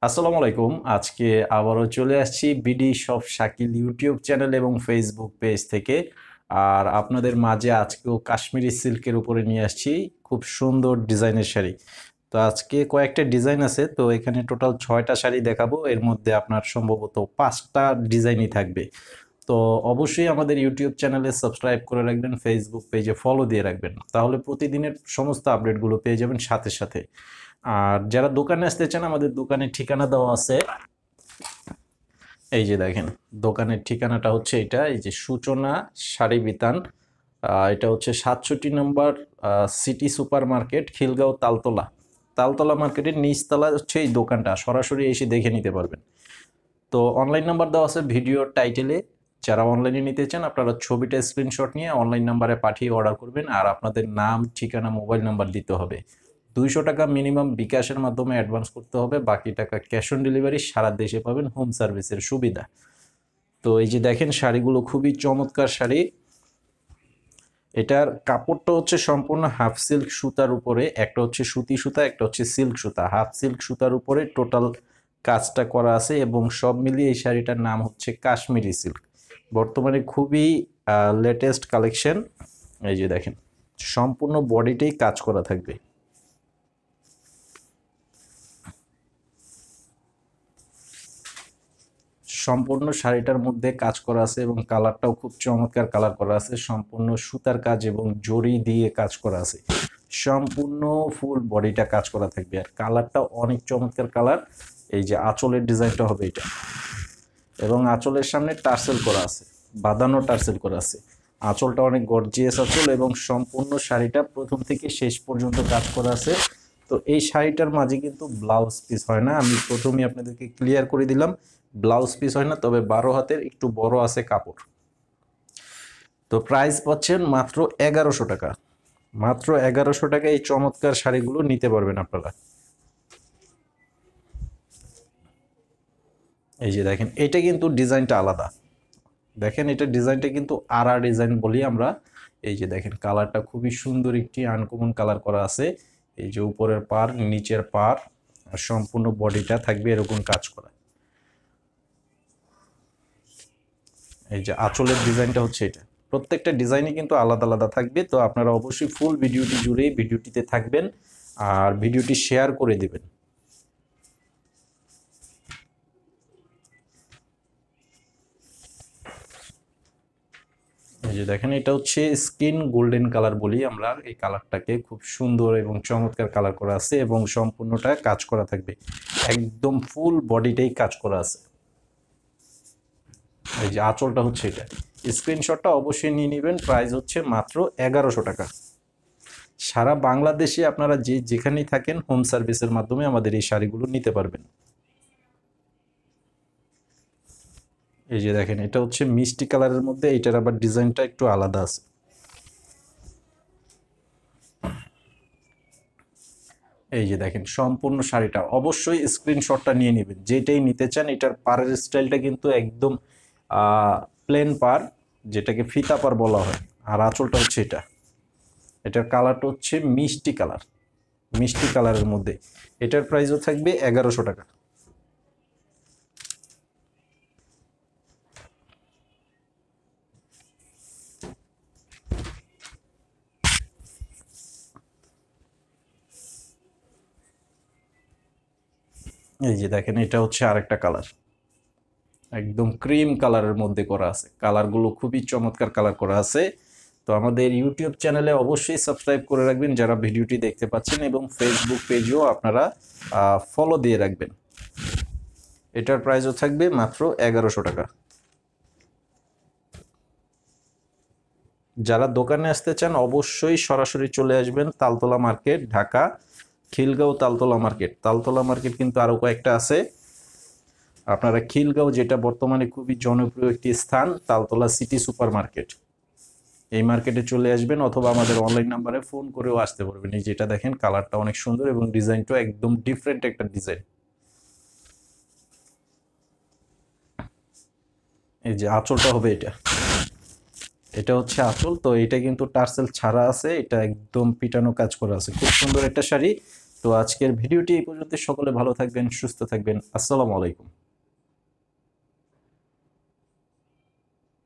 আসসালামু আলাইকুম। আজকে আবারও চলে আসছি BD shop Shakil YouTube channel এবং ফেসবুক পেজ থেকে। আর আপনাদের মাঝে আজকেও কাশ্মীরি সিল্কের উপরে নিয়ে আসছি খুব সুন্দর ডিজাইনের শাড়ি। তো আজকে কয়েকটা ডিজাইন আছে, তো এখানে টোটাল 6টা শাড়ি দেখাবো। এর মধ্যে আপনার সম্ভবত 5টা ডিজাইনই থাকবে। তো অবশ্যই আমাদের ইউটিউব চ্যানেলে সাবস্ক্রাইব করে রাখবেন, ফেসবুক পেজে ফলো দিয়ে রাখবেন, তাহলে প্রতিদিনের সমস্ত আপডেটগুলো পেয়ে যাবেন সাথে সাথে। আর যারা দোকানে আসতে চান, আমাদের দোকানের ঠিকানা দেওয়া আছে, এই যে দেখেন। দোকানের ঠিকানাটা হচ্ছে এটা, এই যে সূচনা শাড়ি বিতান। এটা হচ্ছে 67 নম্বর city super market, Khilgaon Taltola. Taltola মার্কেটের নিচতলা হচ্ছে এই দোকানটা, সরাসরি এসে দেখে নিতে পারবেন। তো অনলাইন নাম্বার দেওয়া আছে ভিডিওর টাইটেলে। যারা অনলাইনে নিতে চান, আপনারা ছবিটা স্ক্রিনশট নিয়ে অনলাইন নাম্বারে পাঠিয়ে অর্ডার করবেন। আর আপনাদের নাম, ঠিকানা, মোবাইল নাম্বার দিতে হবে। 200 টাকা মিনিমাম বিকাশের মাধ্যমে অ্যাডভান্স করতে হবে, বাকি টাকা ক্যাশ অন ডেলিভারি। সারা দেশে পাবেন হোম সার্ভিসের সুবিধা। তো এই যে দেখেন, শাড়িগুলো খুবই চমৎকার শাড়ি। এটার কাপড়টা হচ্ছে সম্পূর্ণ হাফ সিল্ক সুতার উপরে, একটা হচ্ছে সুতি সুতা, একটা হচ্ছে সিল্ক সুতা। হাফ সিল্ক সুতার উপরে টোটাল কাজটা করা আছে, এবং সব মিলিয়ে এই শাড়িটার নাম হচ্ছে কাশ্মীরি সিল্ক। বর্তমানে খুবই লেটেস্ট কালেকশন। এই যে দেখেন, সম্পূর্ণ বডিতেই কাজ করা থাকবে। সম্পূর্ণ শাড়িটার মধ্যে কাজ করা আছে, এবং কালারটাও খুব চমৎকার কালার করা আছে। সম্পূর্ণ সুতার কাজ এবং জরি দিয়ে কাজ করা আছে। সম্পূর্ণ ফুল বডিটা কাজ করা থাকবে, আর কালারটা অনেক চমৎকার কালার। এই যে আঁচলের ডিজাইনটা হবে এটা, এবং আঁচলের সামনে টার্সেল করা আছে, বাঁধানো টার্সেল করা আছে। আঁচলটা অনেক গর্জিয়াস আঁচল, এবং সম্পূর্ণ শাড়িটা প্রথম থেকে শেষ পর্যন্ত কাজ করা আছে। তো এই শাড়িটার মাঝে কিন্তু ব্লাউজ পিস হয় না, আমি প্রথমেই আপনাদেরকে ক্লিয়ার করে দিলাম। ব্লাউজ পিস হয় না, তবে 12 হাতের একটু বড় আছে কাপড়। তো প্রাইস পাচ্ছেন মাত্র 1100 টাকা। মাত্র 1100 টাকা এই চমৎকার শাড়িগুলো নিতে পারবেন আপনারা। এই যে দেখেন, এটা কিন্তু ডিজাইনটা আলাদা। দেখেন, এটা ডিজাইনটা কিন্তু আরা ডিজাইন বলি আমরা। এই যে দেখেন, কালারটা খুবই সুন্দর, একটি আনকমন কালার করা আছে। এই যে উপরের পার, নিচের পার, আর সম্পূর্ণ বডিটা থাকবে এরকম কাজ করা। এই যে আঁচলের ডিজাইনটা হচ্ছে এটা। প্রত্যেকটা ডিজাইনই কিন্তু আলাদা আলাদা থাকবে। তো আপনারা অবশ্যই ফুল ভিডিওটি জুড়ে ভিডিওটিতে থাকবেন, আর ভিডিওটি শেয়ার করে দিবেন। এই যে দেখেন, এটা হচ্ছে স্কিন গোল্ডেন কালার বলি আমরা এই কালারটাকে। খুব সুন্দর এবং চমৎকার কালার করা আছে, এবং সম্পূর্ণটা কাজ করা থাকবে। একদম ফুল বডিটাই কাজ করা আছে। এই যে আঁচলটা হচ্ছে এটা। স্ক্রিনশটটা অবশ্যই নিয়ে নেবেন। প্রাইস হচ্ছে মাত্র 1100 টাকা। সারা বাংলাদেশে আপনারা যেখানেই থাকেন, হোম সার্ভিসের মাধ্যমে আমাদের এই শাড়িগুলো নিতে পারবেন। এই যে দেখেন, এটা হচ্ছে মিষ্টি কালারের মধ্যে, এটার আবার ডিজাইনটা একটু আলাদা আছে। এই যে দেখেন, সম্পূর্ণ শাড়িটা অবশ্যই স্ক্রিনশটটা নিয়ে নেবেন, যেটাই নিতে চান। এটার পাড়ের স্টাইলটা কিন্তু একদম প্লেন পার, যেটাকে ফিতা পার বলা হয়। আর আঁচলটা হচ্ছে এটা। এটার কালারটা হচ্ছে মিষ্টি কালার, মিষ্টি কালারের মধ্যে। এটার প্রাইসও থাকবে 1100 টাকা। এই যে দেখেন, এটা হচ্ছে আরেকটা কালার, একদম ক্রিম কালারের মধ্যে করা আছে। কালারগুলো খুবই চমৎকার কালার করা আছে। তো আমাদের ইউটিউব চ্যানেলে অবশ্যই সাবস্ক্রাইব করে রাখবেন যারা ভিডিওটি দেখতে পাচ্ছেন, এবং ফেসবুক পেজেও আপনারা ফলো দিয়ে রাখবেন। এটার প্রাইসও থাকবে মাত্র 1100 টাকা। যারা দোকানে আসতে চান, অবশ্যই সরাসরি চলে আসবেন Taltala market, Dhaka Khilgaon Taltala market. Taltala market কিন্তু আরও কয়েকটা আছে। আপনারা খিলগাঁও, যেটা বর্তমানে খুবই জনপ্রিয় একটি স্থান, তালতলা সিটি সুপার মার্কেট, এই মার্কেটে চলে আসবেন, অথবা আমাদের অনলাইন নাম্বারে ফোন করেও আসতে পারবেন। এই যেটা দেখেন, কালারটা অনেক সুন্দর, এবং ডিজাইনটা একদম ডিফারেন্ট একটা ডিজাইন। এই যে আঁচলটা হবে এটা, এটা হচ্ছে আঁচল। তো এটা কিন্তু টার্সেল ছাড়া আছে, এটা একদম পিটানো কাজ করা আছে। খুব সুন্দর একটা শাড়ি। তো আজকের ভিডিওটি এই পর্যন্ত। সকলে ভালো থাকবেন, সুস্থ থাকবেন। আসসালামু আলাইকুম।